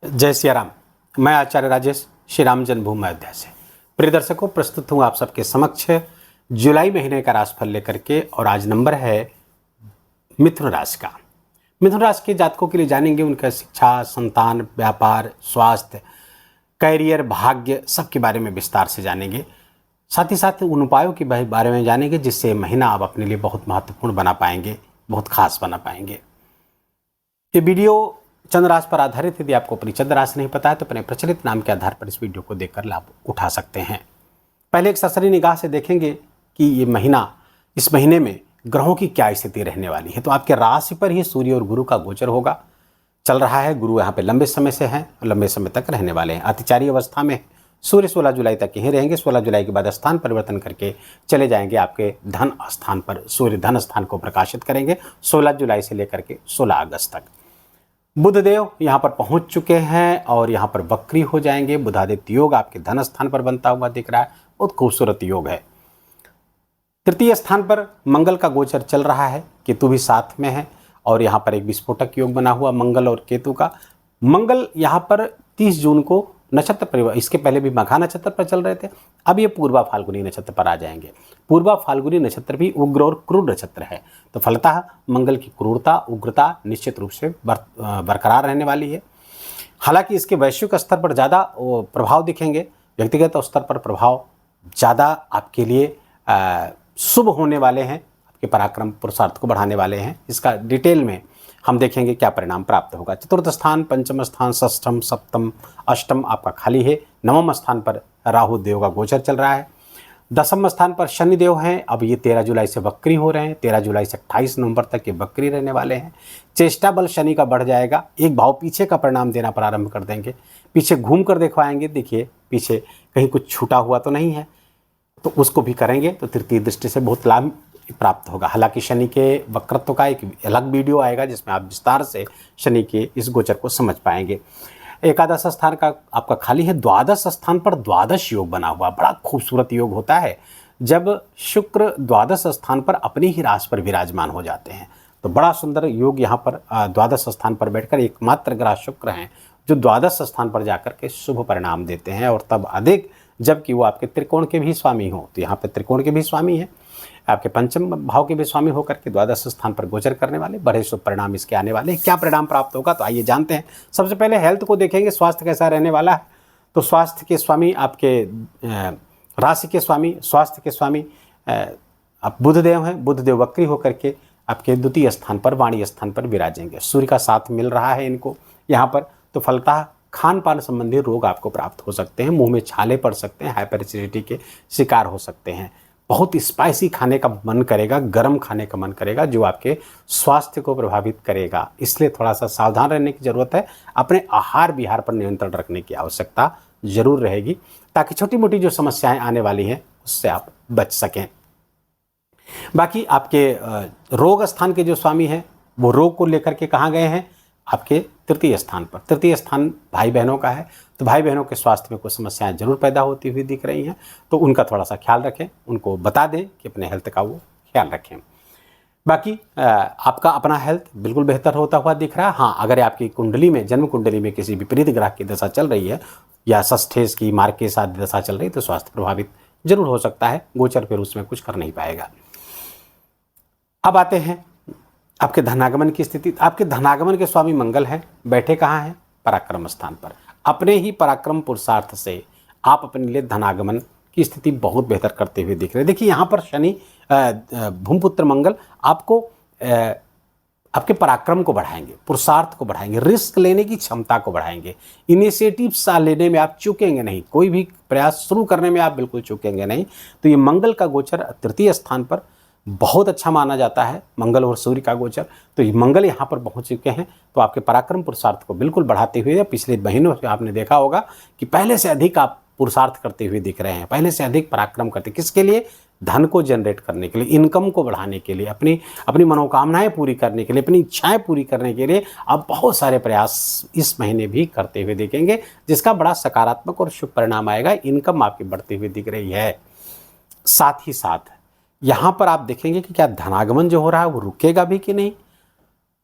जय सिया राम। मैं आचार्य राजेश श्री राम जन्मभूमि अयोध्या से प्रिय दर्शकों प्रस्तुत हूँ आप सबके समक्ष जुलाई महीने का राशिफल लेकर के। और आज नंबर है मिथुन राशि का। मिथुन राशि के जातकों के लिए जानेंगे उनका शिक्षा, संतान, व्यापार, स्वास्थ्य, कैरियर, भाग्य सबके बारे में विस्तार से जानेंगे। साथ ही साथ उन उपायों के बारे में जानेंगे जिससे महीना आप अपने लिए बहुत महत्वपूर्ण बना पाएंगे, बहुत खास बना पाएंगे। ये वीडियो चंद्र राशि पर आधारित। यदि आपको अपनी चंद्र राशि नहीं पता है तो अपने प्रचलित नाम के आधार पर इस वीडियो को देखकर लाभ उठा सकते हैं। पहले एक सरसरी निगाह से देखेंगे कि ये महीना, इस महीने में ग्रहों की क्या स्थिति रहने वाली है। तो आपके राशि पर ही सूर्य और गुरु का गोचर होगा, चल रहा है। गुरु यहाँ पे लंबे समय से हैं और लंबे समय तक रहने वाले हैं। अतिचारी अवस्था में सूर्य 16 जुलाई तक यहीं रहेंगे। 16 जुलाई के बाद स्थान परिवर्तन करके चले जाएंगे आपके धन स्थान पर। सूर्य धन स्थान को प्रकाशित करेंगे 16 जुलाई से लेकर के 16 अगस्त तक। बुधदेव यहाँ पर पहुंच चुके हैं और यहाँ पर वक्री हो जाएंगे। बुधादित्य योग आपके धन स्थान पर बनता हुआ दिख रहा है, बहुत खूबसूरत योग है। तृतीय स्थान पर मंगल का गोचर चल रहा है, केतु भी साथ में है और यहाँ पर एक विस्फोटक योग बना हुआ मंगल और केतु का। मंगल यहाँ पर 30 जून को नक्षत्र परिवर्तन, इसके पहले भी मघा नक्षत्र पर चल रहे थे, अब ये पूर्वा फाल्गुनी नक्षत्र पर आ जाएंगे। पूर्वा फाल्गुनी नक्षत्र भी उग्र और क्रूर नक्षत्र है, तो फलतः मंगल की क्रूरता, उग्रता निश्चित रूप से बरकरार रहने वाली है। हालांकि इसके वैश्विक स्तर पर ज़्यादा प्रभाव दिखेंगे, व्यक्तिगत स्तर पर प्रभाव ज़्यादा आपके लिए शुभ होने वाले हैं, आपके पराक्रम पुरुषार्थ को बढ़ाने वाले हैं। इसका डिटेल में हम देखेंगे क्या परिणाम प्राप्त होगा। चतुर्थ स्थान, पंचम स्थान, षष्ठम, सप्तम, अष्टम आपका खाली है। नवम स्थान पर राहु देव का गोचर चल रहा है। दसम स्थान पर शनि देव हैं, अब ये 13 जुलाई से वक्री हो रहे हैं। 13 जुलाई से 28 नवंबर तक ये वक्री रहने वाले हैं। चेष्टा बल शनि का बढ़ जाएगा, एक भाव पीछे का परिणाम देना प्रारंभ कर देंगे। पीछे घूम कर दिखवाएंगे, देखिए पीछे कहीं कुछ छूटा हुआ तो नहीं है, तो उसको भी करेंगे तो तृतीय दृष्टि से बहुत लाभ प्राप्त होगा। हालांकि शनि के वक्रत्व का एक अलग वीडियो आएगा जिसमें आप विस्तार से शनि के इस गोचर को समझ पाएंगे। एकादश स्थान का आपका खाली है। द्वादश स्थान पर द्वादश योग बना हुआ, बड़ा खूबसूरत योग होता है जब शुक्र द्वादश स्थान पर अपनी ही राशि पर विराजमान हो जाते हैं। तो बड़ा सुंदर योग यहाँ पर द्वादश स्थान पर बैठकर एकमात्र ग्रह शुक्र हैं जो द्वादश स्थान पर जाकर के शुभ परिणाम देते हैं, और तब अधिक जबकि वो आपके त्रिकोण के भी स्वामी हो। तो यहाँ पर त्रिकोण के भी स्वामी हैं, आपके पंचम भाव के भी स्वामी होकर के द्वादश स्थान पर गोचर करने वाले, बड़े शुभ परिणाम इसके आने वाले हैं। क्या परिणाम प्राप्त होगा तो आइए जानते हैं। सबसे पहले हेल्थ को देखेंगे, स्वास्थ्य कैसा रहने वाला है। तो स्वास्थ्य के स्वामी आपके राशि के स्वामी, स्वास्थ्य के स्वामी आप बुधदेव हैं। बुधदेव वक्री होकर के आपके द्वितीय स्थान पर, वाणी स्थान पर विराजेंगे। सूर्य का साथ मिल रहा है इनको यहाँ पर, तो फलतः खान पान संबंधी रोग आपको प्राप्त हो सकते हैं। मुंह में छाले पड़ सकते हैं, हाइपर एसिडिटी के शिकार हो सकते हैं। बहुत स्पाइसी खाने का मन करेगा, गर्म खाने का मन करेगा, जो आपके स्वास्थ्य को प्रभावित करेगा। इसलिए थोड़ा सा सावधान रहने की ज़रूरत है। अपने आहार विहार पर नियंत्रण रखने की आवश्यकता जरूर रहेगी ताकि छोटी मोटी जो समस्याएं आने वाली हैं उससे आप बच सकें। बाकी आपके रोग स्थान के जो स्वामी हैं वो रोग को लेकर के कहाँ गए हैं, आपके तृतीय स्थान पर। तृतीय स्थान भाई बहनों का है, तो भाई बहनों के स्वास्थ्य में कुछ समस्याएं जरूर पैदा होती हुई दिख रही हैं, तो उनका थोड़ा सा ख्याल रखें, उनको बता दें कि अपने हेल्थ का वो ख्याल रखें। बाकी आपका अपना हेल्थ बिल्कुल बेहतर होता हुआ दिख रहा है। हाँ, अगर आपकी कुंडली में, जन्म कुंडली में किसी विपरीत ग्रह की दशा चल रही है या षष्ठेश की, मार्केश आदि दशा चल रही है तो स्वास्थ्य प्रभावित जरूर हो सकता है। गोचर फिर उसमें कुछ कर नहीं पाएगा। अब आते हैं आपके धनागमन की स्थिति। आपके धनागमन के स्वामी मंगल हैं, बैठे कहाँ हैं, पराक्रम स्थान पर। अपने ही पराक्रम पुरुषार्थ से आप अपने लिए धनागमन की स्थिति बहुत बेहतर करते हुए दिख रहे हैं। देखिए यहाँ पर शनि भूमपुत्र मंगल आपको आपके पराक्रम को बढ़ाएंगे, पुरुषार्थ को बढ़ाएंगे, रिस्क लेने की क्षमता को बढ़ाएंगे। इनिशिएटिव सा लेने में आप चूकेंगे नहीं, कोई भी प्रयास शुरू करने में आप बिल्कुल चूकेंगे नहीं। तो ये मंगल का गोचर तृतीय स्थान पर बहुत अच्छा माना जाता है, मंगल और सूर्य का गोचर। तो ये मंगल यहाँ पर पहुँच चुके हैं, तो आपके पराक्रम पुरुषार्थ को बिल्कुल बढ़ाते हुए पिछले महीनों से आपने देखा होगा कि पहले से अधिक आप पुरुषार्थ करते हुए दिख रहे हैं, पहले से अधिक पराक्रम करते। किसके लिए? धन को जनरेट करने के लिए, इनकम को बढ़ाने के लिए, अपनी मनोकामनाएं पूरी करने के लिए, अपनी इच्छाएं पूरी करने के लिए आप बहुत सारे प्रयास इस महीने भी करते हुए देखेंगे, जिसका बड़ा सकारात्मक और शुभ परिणाम आएगा। इनकम आपकी बढ़ती हुई दिख रही है। साथ ही साथ यहाँ पर आप देखेंगे कि क्या धनागमन जो हो रहा है वो रुकेगा भी कि नहीं।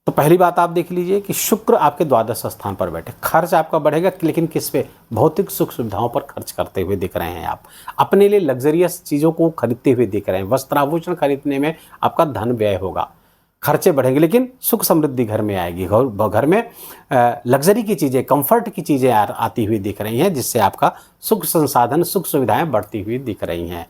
तो पहली बात आप देख लीजिए कि शुक्र आपके द्वादश स्थान पर बैठे, खर्च आपका बढ़ेगा, लेकिन किस पे? भौतिक सुख सुविधाओं पर खर्च करते हुए दिख रहे हैं आप। अपने लिए लग्जरियस चीज़ों को खरीदते हुए दिख रहे हैं, वस्त्राभूषण खरीदने में आपका धन व्यय होगा, खर्चे बढ़ेंगे, लेकिन सुख समृद्धि घर में आएगी। घर में लग्जरी की चीज़ें, कंफर्ट की चीज़ें आती हुई दिख रही हैं, जिससे आपका सुख संसाधन, सुख सुविधाएं बढ़ती हुई दिख रही हैं।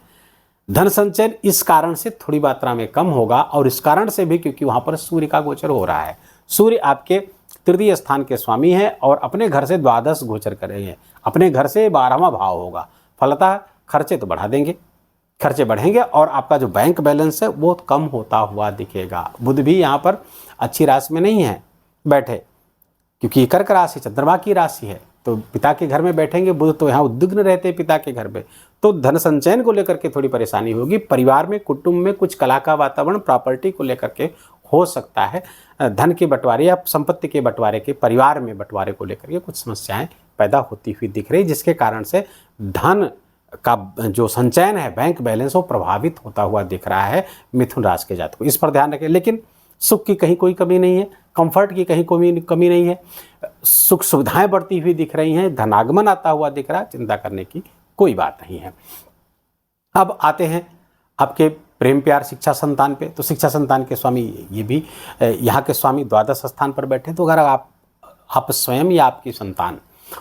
धन संचयन इस कारण से थोड़ी मात्रा में कम होगा, और इस कारण से भी क्योंकि वहां पर सूर्य का गोचर हो रहा है। सूर्य आपके तृतीय स्थान के स्वामी है और अपने घर से द्वादश गोचर कर रहे हैं, अपने घर से 12वां भाव होगा। फलतः खर्चे तो बढ़ा देंगे, खर्चे बढ़ेंगे, और आपका जो बैंक बैलेंस है वो कम होता हुआ दिखेगा। बुध भी यहाँ पर अच्छी राशि में नहीं है बैठे, क्योंकि कर्क राशि चंद्रमा की राशि है, तो पिता के घर में बैठेंगे बुध, तो यहाँ उद्विग्न रहते हैं पिता के घर में, तो धन संचयन को लेकर के थोड़ी परेशानी होगी। परिवार में, कुटुंब में कुछ कला का वातावरण, प्रॉपर्टी को लेकर के हो सकता है। धन के बंटवारे या संपत्ति के बंटवारे के, परिवार में बंटवारे को लेकर के कुछ समस्याएं पैदा होती हुई दिख रही, जिसके कारण से धन का जो संचयन है, बैंक बैलेंस, वो प्रभावित होता हुआ दिख रहा है मिथुन राशि के जातकों को। इस पर ध्यान रखें। लेकिन सुख की कहीं कोई कमी नहीं है, कंफर्ट की कहीं कोई कमी नहीं है, सुख सुविधाएं बढ़ती हुई दिख रही हैं, धनागमन आता हुआ दिख रहा है, चिंता करने की कोई बात नहीं है। अब आते हैं आपके प्रेम प्यार शिक्षा संतान पे। तो शिक्षा संतान के स्वामी ये भी यहाँ के स्वामी द्वादश स्थान पर बैठे, तो अगर आप स्वयं या आपकी संतान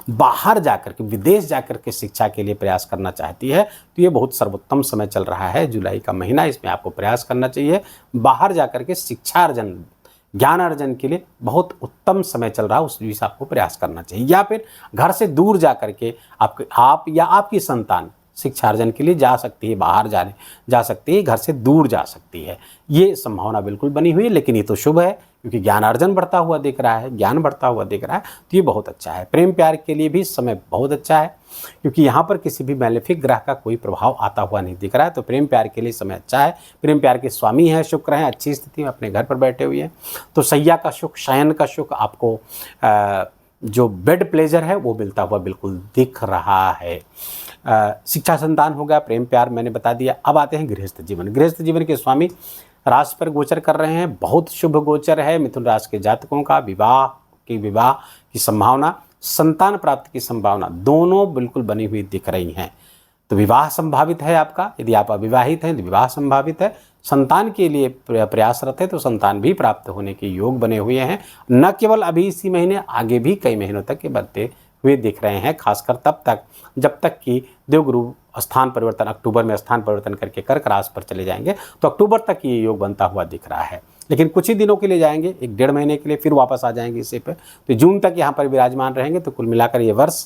बाहर जाकर के, विदेश जाकर के शिक्षा के लिए प्रयास करना चाहती है, तो ये बहुत सर्वोत्तम समय चल रहा है, जुलाई का महीना, इसमें आपको प्रयास करना चाहिए। बाहर जाकर के शिक्षा अर्जन, ज्ञान अर्जन के लिए बहुत उत्तम समय चल रहा है, उस बीच आपको प्रयास करना चाहिए। या फिर घर से दूर जाकर के आप या आपकी संतान शिक्षार्जन के लिए जा सकती है, बाहर जा सकती है, घर से दूर जा सकती है, ये संभावना बिल्कुल बनी हुई है। लेकिन ये तो शुभ है, क्योंकि ज्ञान अर्जन बढ़ता हुआ दिख रहा है, ज्ञान बढ़ता हुआ दिख रहा है, तो ये बहुत अच्छा है। प्रेम प्यार के लिए भी समय बहुत अच्छा है, क्योंकि यहाँ पर किसी भी मैलेफिक ग्रह का कोई प्रभाव आता हुआ नहीं दिख रहा है, तो प्रेम प्यार के लिए समय अच्छा है। प्रेम प्यार के स्वामी हैं शुक्र हैं, अच्छी स्थिति में अपने घर पर बैठे हुए हैं, तो सैया का सुख, शयन का सुख, आपको जो बेड प्लेजर है वो मिलता हुआ बिल्कुल दिख रहा है। शिक्षा संतान हो गया, प्रेम प्यार मैंने बता दिया। अब आते हैं गृहस्थ जीवन। गृहस्थ जीवन के स्वामी राशि पर गोचर कर रहे हैं, बहुत शुभ गोचर है मिथुन राशि के जातकों का। विवाह की संभावना, संतान प्राप्ति की संभावना, दोनों बिल्कुल बनी हुई दिख रही हैं। तो विवाह संभावित है आपका, यदि आप अविवाहित हैं तो विवाह संभावित है। संतान के लिए प्रयासरत है तो संतान भी प्राप्त होने के योग बने हुए हैं, न केवल अभी इसी महीने, आगे भी कई महीनों तक के बनते हुए दिख रहे हैं, खासकर तब तक जब तक कि देवगुरु स्थान परिवर्तन, अक्टूबर में स्थान परिवर्तन करके कर्क राशि पर चले जाएंगे, तो अक्टूबर तक ये योग बनता हुआ दिख रहा है। लेकिन कुछ ही दिनों के लिए जाएंगे, 1-1.5 महीने के लिए, फिर वापस आ जाएंगे इसी पे, तो जून तक यहाँ पर विराजमान रहेंगे। तो कुल मिलाकर ये वर्ष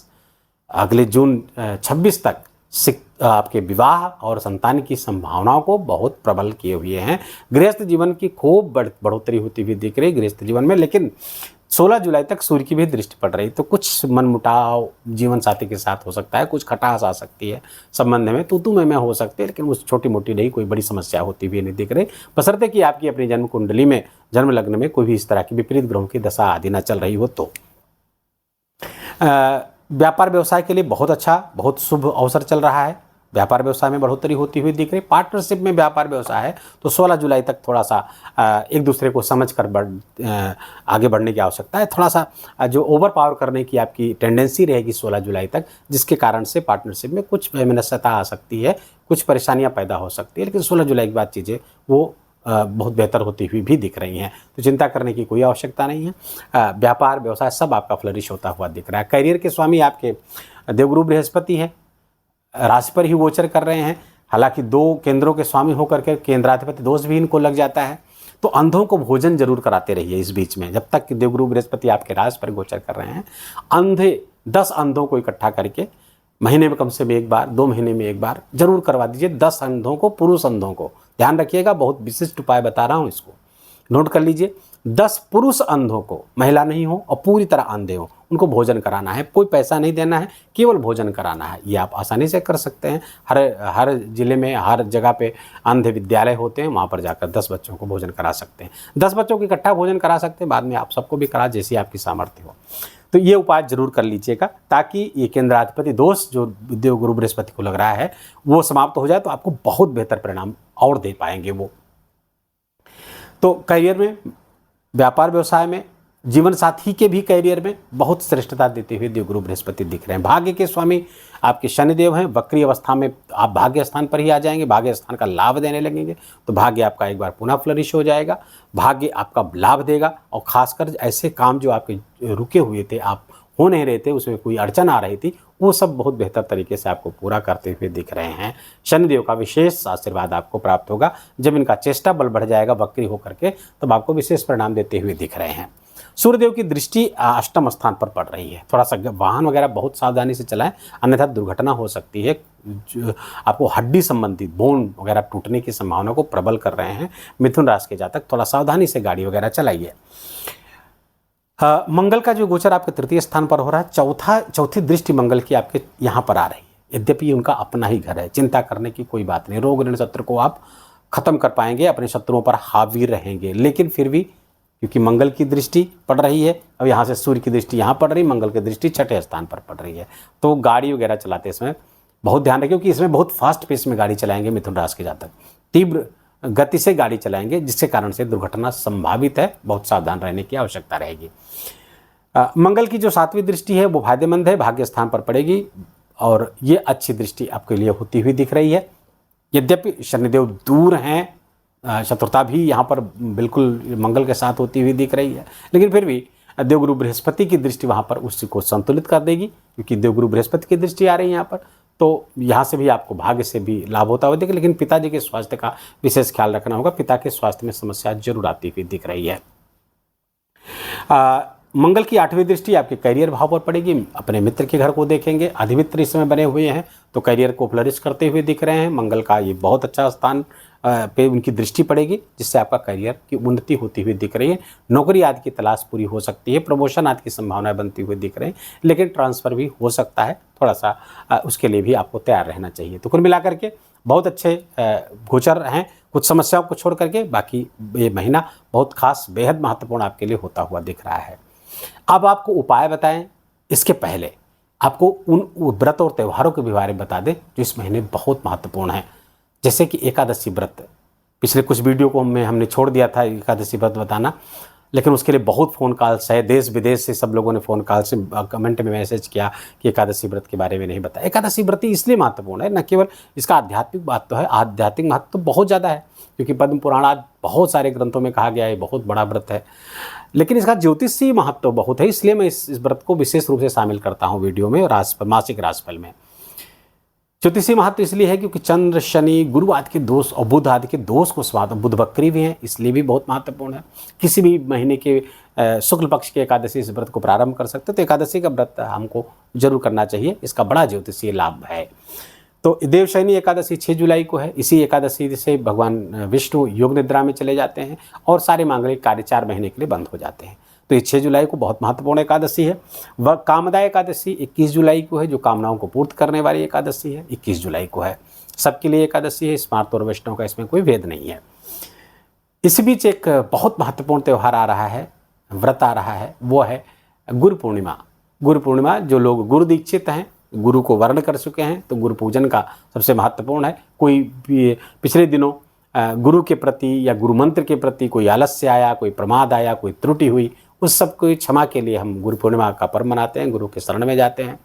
अगले जून 26 तक आपके विवाह और संतान की संभावनाओं को बहुत प्रबल किए हुए हैं। गृहस्थ जीवन की खूब बढ़ोतरी होती हुई दिख रही है गृहस्थ जीवन में। लेकिन 16 जुलाई तक सूर्य की भी दृष्टि पड़ रही, तो कुछ मनमुटाव जीवन साथी के साथ हो सकता है, कुछ खटास आ सकती है संबंध में, तू मैं हो सकती है, लेकिन उस छोटी मोटी नहीं कोई बड़ी समस्या होती हुई नहीं दिख रही, बशर्ते कि आपकी अपनी जन्म कुंडली में, जन्म लग्न में कोई भी इस तरह की विपरीत ग्रहों की दशा आदि न चल रही हो। तो व्यापार व्यवसाय के लिए बहुत अच्छा, बहुत शुभ अवसर चल रहा है। व्यापार व्यवसाय में बढ़ोतरी होती हुई दिख रही। पार्टनरशिप में व्यापार व्यवसाय है तो 16 जुलाई तक थोड़ा सा एक दूसरे को समझ कर आगे बढ़ने की आवश्यकता है। थोड़ा सा जो ओवर पावर करने की आपकी टेंडेंसी रहेगी 16 जुलाई तक, जिसके कारण से पार्टनरशिप में कुछ वैमनस्यता आ सकती है, कुछ परेशानियां पैदा हो सकती है। लेकिन 16 जुलाई के बाद चीज़ें वो बहुत बेहतर होती हुई भी दिख रही हैं, तो चिंता करने की कोई आवश्यकता नहीं है। व्यापार व्यवसाय सब आपका फ्लरिश होता हुआ दिख रहा है। करियर के स्वामी आपके देवगुरु बृहस्पति है, राशि पर ही गोचर कर रहे हैं। हालांकि 2 केंद्रों के स्वामी होकर के केंद्राधिपति दोष भी इनको लग जाता है, तो अंधों को भोजन जरूर कराते रहिए इस बीच में, जब तक कि देवगुरु बृहस्पति आपके राशि पर गोचर कर रहे हैं। अंधे 10 अंधों को इकट्ठा करके महीने में कम से कम 1 बार, 2 महीने में 1 बार जरूर करवा दीजिए। 10 अंधों को, पुरुष अंधों को, ध्यान रखिएगा, बहुत विशिष्ट उपाय बता रहा हूँ, इसको नोट कर लीजिए। 10 पुरुष अंधों को, महिला नहीं हो और पूरी तरह अंधे हो, उनको भोजन कराना है। कोई पैसा नहीं देना है, केवल भोजन कराना है। ये आप आसानी से कर सकते हैं। हर जिले में, हर जगह पे अंध विद्यालय होते हैं, वहाँ पर जाकर 10 बच्चों को भोजन करा सकते हैं। 10 बच्चों को इकट्ठा भोजन करा सकते हैं, बाद में आप सबको भी करा, जैसी आपकी सामर्थ्य हो। तो ये उपाय जरूर कर लीजिएगा, ताकि ये केंद्राधिपति दोष जो देवगुरु बृहस्पति को लग रहा है वो समाप्त हो जाए, तो आपको बहुत बेहतर परिणाम और दे पाएंगे वो। तो करियर में व्यापार व्यवसाय में, जीवन साथी के भी करियर में बहुत श्रेष्ठता देते हुए देवगुरु बृहस्पति दिख रहे हैं। भाग्य के स्वामी आपके शनिदेव हैं। वक्री अवस्था में आप भाग्य स्थान पर ही आ जाएंगे, भाग्य स्थान का लाभ देने लगेंगे, तो भाग्य आपका एक बार पुनः फ्लरिश हो जाएगा। भाग्य आपका लाभ देगा, और खासकर ऐसे काम जो आपके रुके हुए थे, आप हो नहीं रहे थे, उसमें कोई अड़चन आ रही थी, वो सब बहुत बेहतर तरीके से आपको पूरा करते हुए दिख रहे हैं। शनिदेव का विशेष आशीर्वाद आपको प्राप्त होगा। जब इनका चेष्टा बल बढ़ जाएगा वक्री होकर के, तब आपको विशेष परिणाम देते हुए दिख रहे हैं। सूर्यदेव की दृष्टि अष्टम स्थान पर पड़ रही है। थोड़ा सा वाहन वगैरह बहुत सावधानी से चलाएं, अन्यथा दुर्घटना हो सकती है। आपको हड्डी संबंधित बोन वगैरह टूटने की संभावना को प्रबल कर रहे हैं। मिथुन राशि के जातक थोड़ा सावधानी से गाड़ी वगैरह चलाइए। मंगल का जो गोचर आपके तृतीय स्थान पर हो रहा है, चौथी दृष्टि मंगल की आपके यहाँ पर आ रही है। यद्यपि उनका अपना ही घर है, चिंता करने की कोई बात नहीं। रोग ऋण शत्रु को आप खत्म कर पाएंगे, अपने शत्रुओं पर हावी रहेंगे। लेकिन फिर भी क्योंकि मंगल की दृष्टि पड़ रही है, अब यहाँ से सूर्य की दृष्टि यहाँ पड़ रही, मंगल की दृष्टि छठे स्थान पर पड़ रही है, तो गाड़ी वगैरह चलाते समय बहुत ध्यान रखें, क्योंकि इसमें बहुत फास्ट पेस में गाड़ी चलाएंगे मिथुन राशि के जातक, तीव्र गति से गाड़ी चलाएंगे, जिसके कारण से दुर्घटना संभावित है। बहुत सावधान रहने की आवश्यकता रहेगी। मंगल की जो सातवीं दृष्टि है वो फायदेमंद है, भाग्य स्थान पर पड़ेगी, और ये अच्छी दृष्टि आपके लिए होती हुई दिख रही है। यद्यपि शनिदेव दूर हैं, शत्रुता भी यहाँ पर बिल्कुल मंगल के साथ होती हुई दिख रही है, लेकिन फिर भी देवगुरु बृहस्पति की दृष्टि वहाँ पर उसको संतुलित कर देगी, क्योंकि देवगुरु बृहस्पति की दृष्टि आ रही है यहाँ पर, तो यहाँ से भी आपको भाग्य से भी लाभ होता हुआ दिखेगा। लेकिन पिताजी के स्वास्थ्य का विशेष ख्याल रखना होगा, पिता के स्वास्थ्य में समस्या जरूर आती हुई दिख रही है। मंगल की आठवीं दृष्टि आपके करियर भाव पर पड़ेगी। अपने मित्र के घर को देखेंगे, अधिमित्र इस समय बने हुए हैं, तो करियर को फ्लरिश करते हुए दिख रहे हैं। मंगल का ये बहुत अच्छा स्थान पे उनकी दृष्टि पड़ेगी, जिससे आपका करियर की उन्नति होती हुई दिख रही है। नौकरी आदि की तलाश पूरी हो सकती है, प्रमोशन आदि की संभावनाएं बनती हुई दिख रही है, लेकिन ट्रांसफ़र भी हो सकता है। थोड़ा सा उसके लिए भी आपको तैयार रहना चाहिए। तो कुल मिलाकर के बहुत अच्छे गोचर हैं। कुछ समस्याओं को छोड़ करके बाकी ये महीना बहुत खास, बेहद महत्वपूर्ण आपके लिए होता हुआ दिख रहा है। अब आपको उपाय बताएं, इसके पहले आपको उन व्रत और त्योहारों के भी बारे में बता दें जो इस महीने बहुत महत्वपूर्ण हैं। जैसे कि एकादशी व्रत, पिछले कुछ वीडियो को हमने छोड़ दिया था एकादशी व्रत बताना, लेकिन उसके लिए बहुत फ़ोन कॉल्स है, देश विदेश से सब लोगों ने फ़ोन कॉल से कमेंट में मैसेज किया कि एकादशी व्रत के बारे में नहीं बताया। एकादशी व्रत इसलिए महत्वपूर्ण है, न केवल इसका आध्यात्मिक महत्व है, आध्यात्मिक महत्व तो बहुत ज़्यादा है, क्योंकि पद्म पुराण आज बहुत सारे ग्रंथों में कहा गया है बहुत बड़ा व्रत है, लेकिन इसका ज्योतिषीय महत्व बहुत है। इसलिए मैं इस व्रत को विशेष रूप से शामिल करता हूँ वीडियो में और मासिक राशिफल में। ज्योतिषीय महत्व इसलिए है क्योंकि चंद्र, शनि, गुरु आदि के दोष और बुध आदि के दोष को समाप्त, बुध वक्री भी हैं, इसलिए भी बहुत महत्वपूर्ण है। किसी भी महीने के शुक्ल पक्ष की एकादशी इस व्रत को प्रारंभ कर सकते, तो एकादशी का व्रत हमको जरूर करना चाहिए, इसका बड़ा ज्योतिषीय लाभ है। तो देवशयनी एकादशी 6 जुलाई को है। इसी एकादशी से भगवान विष्णु योग निद्रा में चले जाते हैं और सारे मांगलिक कार्य 4 महीने के लिए बंद हो जाते हैं। तो ये 6 जुलाई को बहुत महत्वपूर्ण एकादशी है। वह कामदा एकादशी 21 जुलाई को है, जो कामनाओं को पूर्ण करने वाली एकादशी है, 21 जुलाई को है। सबके लिए एकादशी है, स्मार्त और वैष्णव का इसमें कोई भेद नहीं है। इसी बीच एक बहुत महत्वपूर्ण त्यौहार आ रहा है, व्रत आ रहा है, वो है गुरु पूर्णिमा। गुरु पूर्णिमा, जो लोग गुरु दीक्षित हैं, गुरु को वर्ण कर चुके हैं, तो गुरु पूजन का सबसे महत्वपूर्ण है। कोई भी पिछले दिनों गुरु के प्रति या गुरु मंत्र के प्रति कोई आलस्य आया, कोई प्रमाद आया, कोई त्रुटि हुई, उस सब को क्षमा के लिए हम गुरु पूर्णिमा का पर्व मनाते हैं, गुरु के शरण में जाते हैं।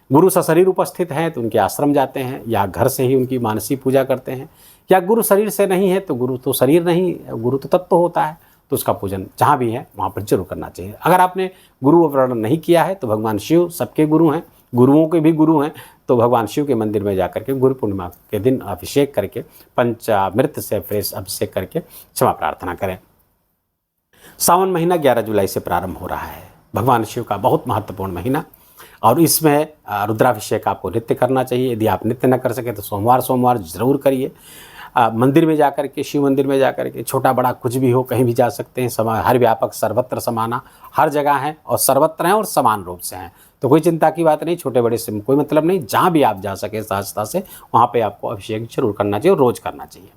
गुरु सशरीर उपस्थित हैं तो उनके आश्रम जाते हैं, या घर से ही उनकी मानसी पूजा करते हैं, या गुरु शरीर से नहीं है तो गुरु तो शरीर नहीं, गुरु तो तत्व होता है, तो उसका पूजन जहाँ भी है वहाँ पर जरूर करना चाहिए। अगर आपने गुरु वर्ण नहीं किया है तो भगवान शिव सबके गुरु हैं, गुरुओं के भी गुरु हैं, तो भगवान शिव के मंदिर में जाकर के गुरु पूर्णिमा के दिन अभिषेक करके पंचामृत से फ्रेश अभिषेक करके क्षमा प्रार्थना करें। सावन महीना 11 जुलाई से प्रारंभ हो रहा है, भगवान शिव का बहुत महत्वपूर्ण महीना, और इसमें रुद्राभिषेक आपको नित्य करना चाहिए। यदि आप नित्य न कर सके तो सोमवार जरूर करिए। मंदिर में जाकर के, शिव मंदिर में जाकर के, छोटा बड़ा कुछ भी हो, कहीं भी जा सकते हैं। हर व्यापक सर्वत्र समाना, हर जगह है और सर्वत्र हैं और समान रूप से हैं, तो कोई चिंता की बात नहीं, छोटे बड़े से कोई मतलब नहीं। जहाँ भी आप जा सके सहजता से वहाँ पे आपको अभिषेक जरूर करना चाहिए और रोज करना चाहिए।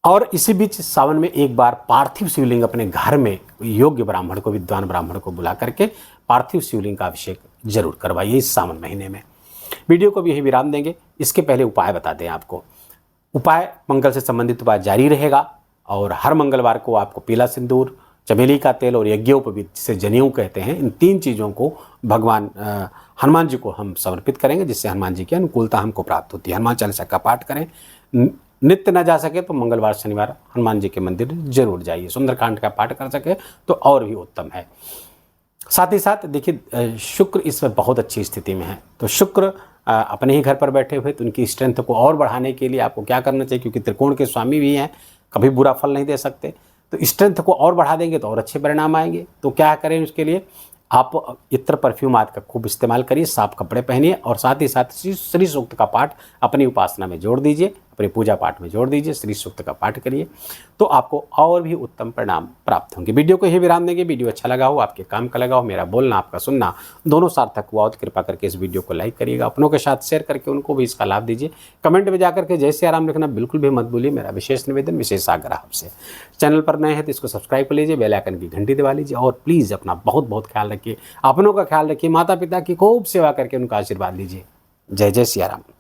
और इसी बीच सावन में एक बार पार्थिव शिवलिंग अपने घर में योग्य ब्राह्मण को, विद्वान ब्राह्मण को बुला करके पार्थिव शिवलिंग का अभिषेक जरूर करवाइए इस सावन महीने में। वीडियो को भी यही विराम देंगे, इसके पहले उपाय बता दें आपको। उपाय, मंगल से संबंधित उपाय जारी रहेगा, और हर मंगलवार को आपको पीला सिंदूर चमेली का तेल और यज्ञोपवीत, जिसे जनेऊ कहते हैं, इन 3 चीज़ों को भगवान हनुमान जी को हम समर्पित करेंगे, जिससे हनुमान जी की अनुकूलता हमको प्राप्त होती है। हनुमान चालीसा का पाठ करें। नित्य न जा सके तो मंगलवार शनिवार हनुमान जी के मंदिर जरूर जाइए। सुंदरकांड का पाठ कर सके तो और भी उत्तम है। साथ ही साथ देखिए, शुक्र इसमें बहुत अच्छी स्थिति में है, तो शुक्र अपने ही घर पर बैठे हुए, तो उनकी स्ट्रेंथ को और बढ़ाने के लिए आपको क्या करना चाहिए, क्योंकि त्रिकोण के स्वामी भी हैं, कभी बुरा फल नहीं दे सकते, तो स्ट्रेंथ को और बढ़ा देंगे तो और अच्छे परिणाम आएंगे। तो क्या करें उसके लिए, आप इत्र परफ्यूम आदि का खूब इस्तेमाल करिए, साफ कपड़े पहनिए और साथ ही साथ श्री सूक्त का पाठ अपनी उपासना में जोड़ दीजिए, अपने पूजा पाठ में जोड़ दीजिए, श्री सूक्त का पाठ करिए, तो आपको और भी उत्तम परिणाम प्राप्त होंगे। वीडियो को ही विराम देंगे। वीडियो अच्छा लगा हो, आपके काम का लगा हो, मेरा बोलना आपका सुनना दोनों सार्थक हुआ हो तो कृपा करके इस वीडियो को लाइक करिएगा, अपनों के साथ शेयर करके उनको भी इसका लाभ दीजिए। कमेंट में जाकर के जय सिया राम लिखना बिल्कुल भी मत भूलिए, मेरा विशेष निवेदन, विशेष आग्रह आपसे। चैनल पर नए हैं तो इसको सब्सक्राइब कर लीजिए, बेल आइकन की घंटी दबा लीजिए और प्लीज़ अपना बहुत बहुत ख्याल रखिए, अपनों का ख्याल रखिए, माता पिता की खूब सेवा करके उनका आशीर्वाद लीजिए। जय जय सिया राम।